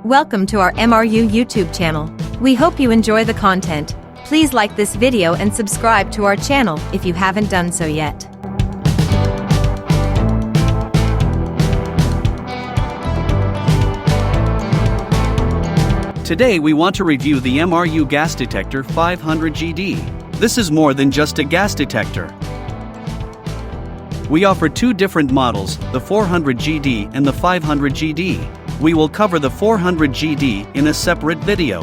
Welcome to our MRU YouTube channel. We hope you enjoy the content. Please like this video and subscribe to our channel if you haven't done so yet. Today we want to review the MRU Gas Detector 500GD. This is more than just a gas detector. We offer two different models, the 400GD and the 500GD. We will cover the 400GD in a separate video.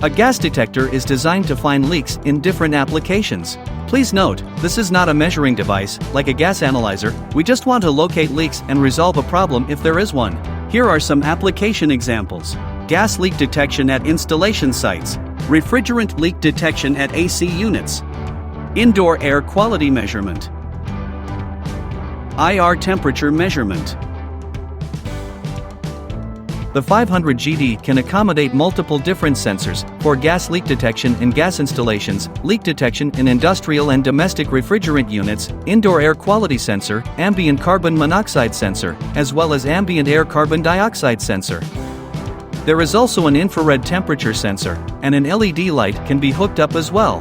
A gas detector is designed to find leaks in different applications. Please note, this is not a measuring device, like a gas analyzer. We just want to locate leaks and resolve a problem if there is one. Here are some application examples. Gas leak detection at installation sites. Refrigerant leak detection at AC units. Indoor air quality measurement. IR temperature measurement. The 500GD can accommodate multiple different sensors for gas leak detection in gas installations, leak detection in industrial and domestic refrigerant units, indoor air quality sensor, ambient carbon monoxide sensor, as well as ambient air carbon dioxide sensor. There is also an infrared temperature sensor, and an LED light can be hooked up as well.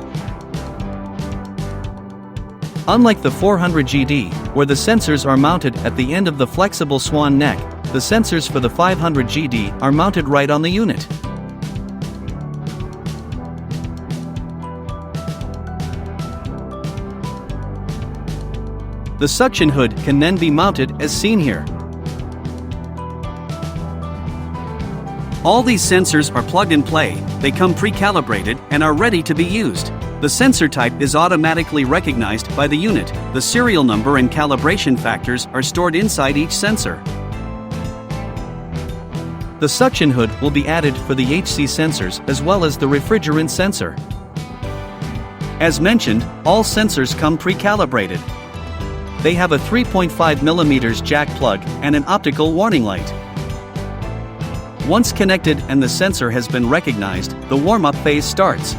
Unlike the 400GD, where the sensors are mounted at the end of the flexible swan neck, the sensors for the 500GD are mounted right on the unit. The suction hood can then be mounted as seen here. All these sensors are plug and play, they come pre-calibrated and are ready to be used. The sensor type is automatically recognized by the unit. The serial number and calibration factors are stored inside each sensor. The suction hood will be added for the HC sensors as well as the refrigerant sensor. As mentioned, all sensors come pre-calibrated. They have a 3.5mm jack plug and an optical warning light. Once connected and the sensor has been recognized, the warm-up phase starts.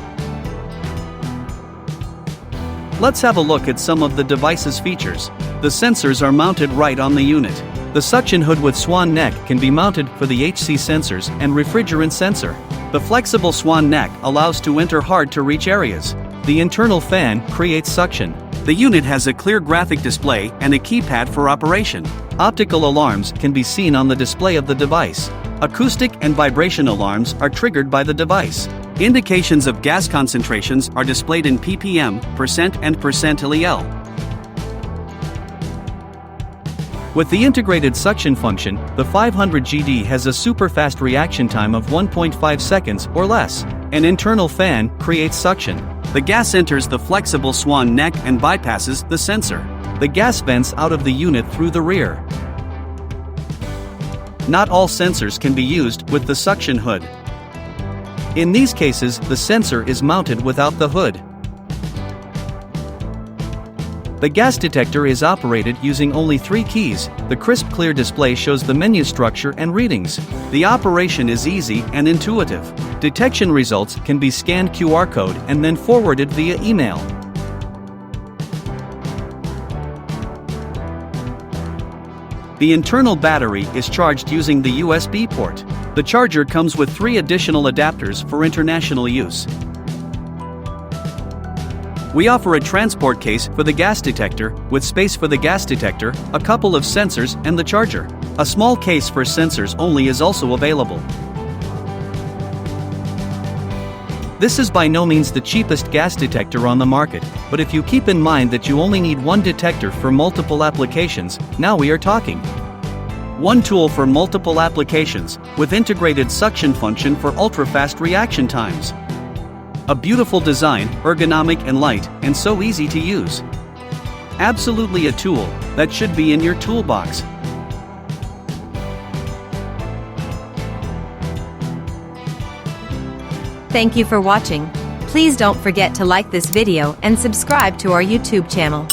Let's have a look at some of the device's features. The sensors are mounted right on the unit. The suction hood with swan neck can be mounted for the HC sensors and refrigerant sensor. The flexible swan neck allows to enter hard-to-reach areas. The internal fan creates suction. The unit has a clear graphic display and a keypad for operation. Optical alarms can be seen on the display of the device. Acoustic and vibration alarms are triggered by the device. Indications of gas concentrations are displayed in ppm, percent and percentile. With the integrated suction function, the 500GD has a super fast reaction time of 1.5 seconds or less. An internal fan creates suction. The gas enters the flexible swan neck and bypasses the sensor. The gas vents out of the unit through the rear. Not all sensors can be used with the suction hood. In these cases, the sensor is mounted without the hood. The gas detector is operated using only 3 keys. The crisp clear display shows the menu structure and readings. The operation is easy and intuitive. Detection results can be scanned QR code and then forwarded via email. The internal battery is charged using the USB port. The charger comes with 3 additional adapters for international use. We offer a transport case for the gas detector, with space for the gas detector, a couple of sensors, and the charger. A small case for sensors only is also available. This is by no means the cheapest gas detector on the market, but if you keep in mind that you only need one detector for multiple applications, now we are talking. One tool for multiple applications, with integrated suction function for ultra-fast reaction times. A beautiful design, ergonomic and light, and so easy to use. Absolutely a tool that should be in your toolbox. Thank you for watching. Please don't forget to like this video and subscribe to our YouTube channel.